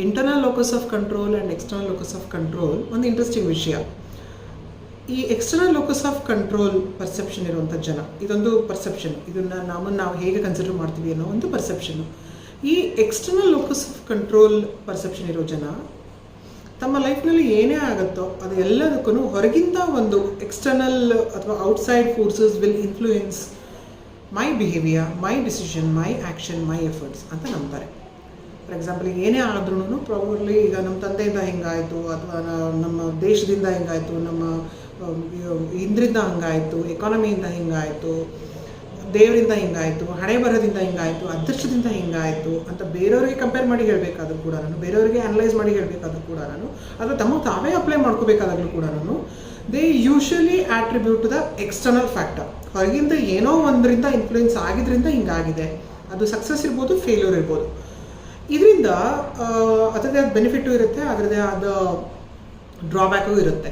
Internal locus of control and external locus of control ಒಂದು interesting ವಿಷಯ. ಈ external locus of control perception ಇರುವಂಥ ಜನ, ಇದೊಂದು ಪರ್ಸೆಪ್ಷನ್, ಇದನ್ನು ನಾವು ಹೇಗೆ ಕನ್ಸಿಡರ್ ಮಾಡ್ತೀವಿ ಅನ್ನೋ ಒಂದು ಪರ್ಸೆಪ್ಷನ್ನು. ಈ external locus of control perception ಇರೋ ಜನ ತಮ್ಮ ಲೈಫ್ನಲ್ಲಿ ಏನೇ ಆಗುತ್ತೋ ಅದು ಎಲ್ಲದಕ್ಕೂ ಹೊರಗಿಂದ ಒಂದು ಎಕ್ಸ್ಟರ್ನಲ್ ಅಥವಾ outside forces will influence my behaviour, my decision, my action, my efforts ಅಂತ ನಂಬ್ತಾರೆ. ಫಾರ್ ಎಕ್ಸಾಂಪಲ್ ಈಗ ಏನೇ ಆದ್ರೂ ಪ್ರಾಬಬ್ಲಿ ಈಗ ನಮ್ಮ ತಂದೆಯಿಂದ ಹಿಂಗಾಯಿತು, ಅಥವಾ ನಮ್ಮ ದೇಶದಿಂದ ಹಿಂಗಾಯಿತು, ನಮ್ಮ ಇಂದ್ರಿಂದ ಹಂಗಾಯಿತು, ಎಕಾನಮಿಯಿಂದ ಹಿಂಗಾಯಿತು, ದೇವರಿಂದ ಹಿಂಗಾಯಿತು, ಹಣೆ ಬರದಿಂದ ಹಿಂಗಾಯಿತು, ಅದೃಷ್ಟದಿಂದ ಹಿಂಗಾಯಿತು ಅಂತ ಬೇರೆಯವರಿಗೆ ಕಂಪೇರ್ ಮಾಡಿ ಹೇಳಬೇಕಾದ್ರೂ ಕೂಡ ಬೇರೆಯವರಿಗೆ ಅನಲೈಸ್ ಮಾಡಿ ಹೇಳಬೇಕಾದ್ರೂ ಕೂಡ ಅಥವಾ ತಮ್ಮ ತಾವೇ ಅಪ್ಲೈ ಮಾಡ್ಕೋಬೇಕಾದಾಗಲೂ ಕೂಡ they usually attribute to the external factor. ಹೊರಗಿಂದ ಏನೋ ಒಂದರಿಂದ ಇನ್ಫ್ಲೂಯೆನ್ಸ್ ಆಗಿದ್ರಿಂದ ಹಿಂಗಾಗಿದೆ. ಅದು ಸಕ್ಸಸ್ ಇರ್ಬೋದು, ಫೇಲ್ಯೂರ್ ಇರ್ಬೋದು. ಇದರಿಂದ ಅದರದೇ ಆದ ಬೆನಿಫಿಟು ಇರುತ್ತೆ, ಅದರದೇ ಆದ ಡ್ರಾಬ್ಯಾಕು ಇರುತ್ತೆ.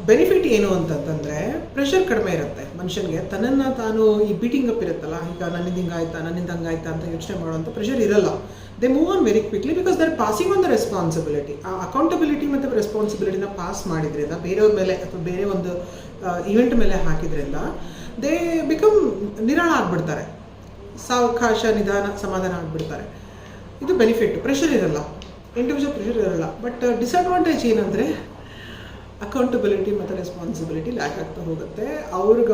ಬೆನಿಫಿಟ್ ಏನು ಅಂತಂತಂದರೆ ಪ್ರೆಷರ್ ಕಡಿಮೆ ಇರುತ್ತೆ ಮನುಷ್ಯನಿಗೆ. ತನ್ನನ್ನು ತಾನು ಈ ಬೀಟಿಂಗ್ ಅಪ್ ಇರುತ್ತಲ್ಲ, ಈಗ ನನ್ನಿಂದ ಹಿಂಗಾಯ್ತಾ, ನನ್ನಿಂದ ಹಂಗಾಯ್ತಾ ಅಂತ ಯೋಚನೆ ಮಾಡುವಂಥ ಪ್ರೆಷರ್ ಇರಲ್ಲ. They move on very quickly because they are passing on the responsibility. ಆ ಅಕೌಂಟಬಿಲಿಟಿ ಮತ್ತು ರೆಸ್ಪಾನ್ಸಿಬಿಲಿಟಿನ ಪಾಸ್ ಮಾಡಿದ್ರಿಂದ, ಬೇರೆಯವ್ರ ಮೇಲೆ ಅಥವಾ ಬೇರೆ ಒಂದು ಇವೆಂಟ್ ಮೇಲೆ ಹಾಕಿದ್ರಿಂದ ದೇ ಬಿಕಮ್ ನಿರಾಳ ಆಗಿಬಿಡ್ತಾರೆ, ಸಾವಕಾಶ, ನಿಧಾನ, ಸಮಾಧಾನ ಆಗಿಬಿಡ್ತಾರೆ. ಇದು ಬೆನಿಫಿಟ್. ಪ್ರೆಷರ್ ಇರಲ್ಲ, ಇಂಡಿವಿಜುವಲ್ ಪ್ರೆಷರ್ ಇರಲ್ಲ. ಬಟ್ ಡಿಸಡ್ವಾಂಟೇಜ್ ಏನಂದರೆ ಅಕೌಂಟಬಿಲಿಟಿ ಮತ್ತು ರೆಸ್ಪಾನ್ಸಿಬಿಲಿಟಿ ಲ್ಯಾಕ್ ಆಗ್ತಾ ಹೋಗುತ್ತೆ.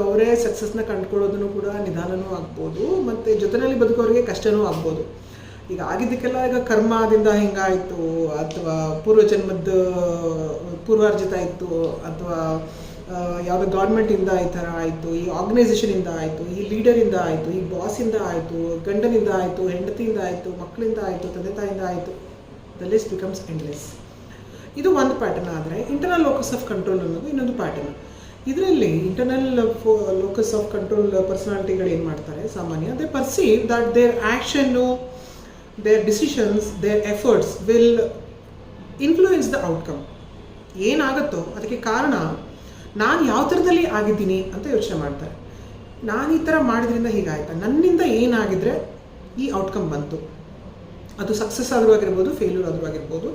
ಅವರೇ ಸಕ್ಸಸ್ನ ಕಂಡುಕೊಳ್ಳೋದನ್ನು ಕೂಡ ನಿಧಾನವೂ ಆಗ್ಬೋದು, ಮತ್ತು ಜೊತೆಯಲ್ಲಿ ಬದುಕೋರಿಗೆ ಕಷ್ಟವೂ ಆಗ್ಬೋದು. ಈಗ ಆಗಿದ್ದಕ್ಕೆಲ್ಲ ಈಗ ಕರ್ಮದಿಂದ ಹಿಂಗಾಯಿತು, ಅಥವಾ ಪೂರ್ವಜನ್ಮದ ಪೂರ್ವಾರ್ಜಿತ ಇತ್ತು, ಅಥವಾ ಯಾವುದೋ ಗೌರ್ಮೆಂಟಿಂದ ಈ ಥರ ಆಯಿತು, ಈ ಆರ್ಗನೈಸೇಷನಿಂದ ಆಯಿತು, ಈ ಲೀಡರಿಂದ ಆಯಿತು, ಈ ಬಾಸಿಂದ ಆಯಿತು, ಗಂಡನಿಂದ ಆಯಿತು, ಹೆಂಡತಿಯಿಂದ ಆಯಿತು, ಮಕ್ಕಳಿಂದ ಆಯಿತು, ತಂದೆ ತಾಯಿಯಿಂದ ಆಯಿತು. The list becomes endless. ಇದು ಒಂದು ಪ್ಯಾಟರ್ನ್. ಆದರೆ ಇಂಟರ್ನಲ್ ಲೋಕಸ್ ಆಫ್ ಕಂಟ್ರೋಲ್ ಅನ್ನೋದು ಇನ್ನೊಂದು ಪ್ಯಾಟರ್ನ್. ಇದರಲ್ಲಿ ಇಂಟರ್ನಲ್ ಲೋಕಸ್ ಆಫ್ ಕಂಟ್ರೋಲ್ ಪರ್ಸನಾಲಿಟಿಗಳು ಏನು ಮಾಡ್ತಾರೆ ಸಾಮಾನ್ಯ, ದೇ ಪರ್ಸೀವ್ ದಟ್ ದೇರ್ ಆ್ಯಕ್ಷನ್ನು, their decisions, their efforts will influence the outcome. ಏನಾಗುತ್ತೋ ಅದಕ್ಕೆ ಕಾರಣ ನಾನು ಯಾವ ಥರದಲ್ಲಿ ಆಗಿದ್ದೀನಿ ಅಂತ ಯೋಚನೆ ಮಾಡ್ತಾರೆ. ನಾನು ಈ ಥರ ಮಾಡಿದ್ರಿಂದ ಹೀಗಾಯ್ತಾ, ನನ್ನಿಂದ ಏನಾಗಿದ್ರೆ ಈ ಔಟ್ಕಮ್ ಬಂತು. ಅದು ಸಕ್ಸಸ್ ಆದರೂ ಆಗಿರ್ಬೋದು, ಫೇಲ್ಯೂರ್ ಆದರೂ ಆಗಿರ್ಬೋದು,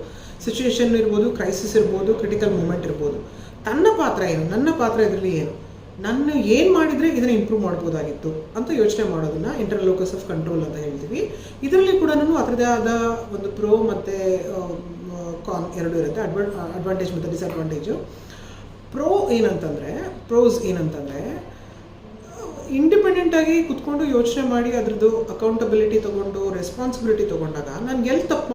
ಸಿಚುವೇಶನ್ ಇರ್ಬೋದು, ಕ್ರೈಸಿಸ್ ಇರ್ಬೋದು, ಕ್ರಿಟಿಕಲ್ ಮೂಮೆಂಟ್ ಇರ್ಬೋದು. ತನ್ನ ಪಾತ್ರ ಏನು, ನನ್ನ ಪಾತ್ರ ಇದರಲ್ಲಿ ಏನು, ನಾನು ಏನು ಮಾಡಿದರೆ ಇದನ್ನು ಇಂಪ್ರೂವ್ ಮಾಡ್ಬೋದಾಗಿತ್ತು ಅಂತ ಯೋಚನೆ ಮಾಡೋದನ್ನು ಇಂಟರ್ನಲ್ ಲೋಕಸ್ ಆಫ್ ಕಂಟ್ರೋಲ್ ಅಂತ ಹೇಳ್ತೀವಿ. ಇದರಲ್ಲಿ ಕೂಡ ಅದರದೇ ಆದ ಒಂದು ಪ್ರೋ ಮತ್ತು ಕಾನ್ ಎರಡೂ ಇರುತ್ತೆ, ಅಡ್ವಾಂಟೇಜ್ ಮತ್ತು ಡಿಸ್ಅಡ್ವಾಂಟೇಜು. ಪ್ರೋಸ್ ಏನಂತಂದರೆ ಇಂಡಿಪೆಂಡೆಂಟಾಗಿ ಕುತ್ಕೊಂಡು ಯೋಚನೆ ಮಾಡಿ ಅದರದ್ದು ಅಕೌಂಟಬಿಲಿಟಿ ತೊಗೊಂಡು ರೆಸ್ಪಾನ್ಸಿಬಿಲಿಟಿ ತೊಗೊಂಡಾಗ ನಾನು ಎಲ್ಲಿ ತಪ್ಪು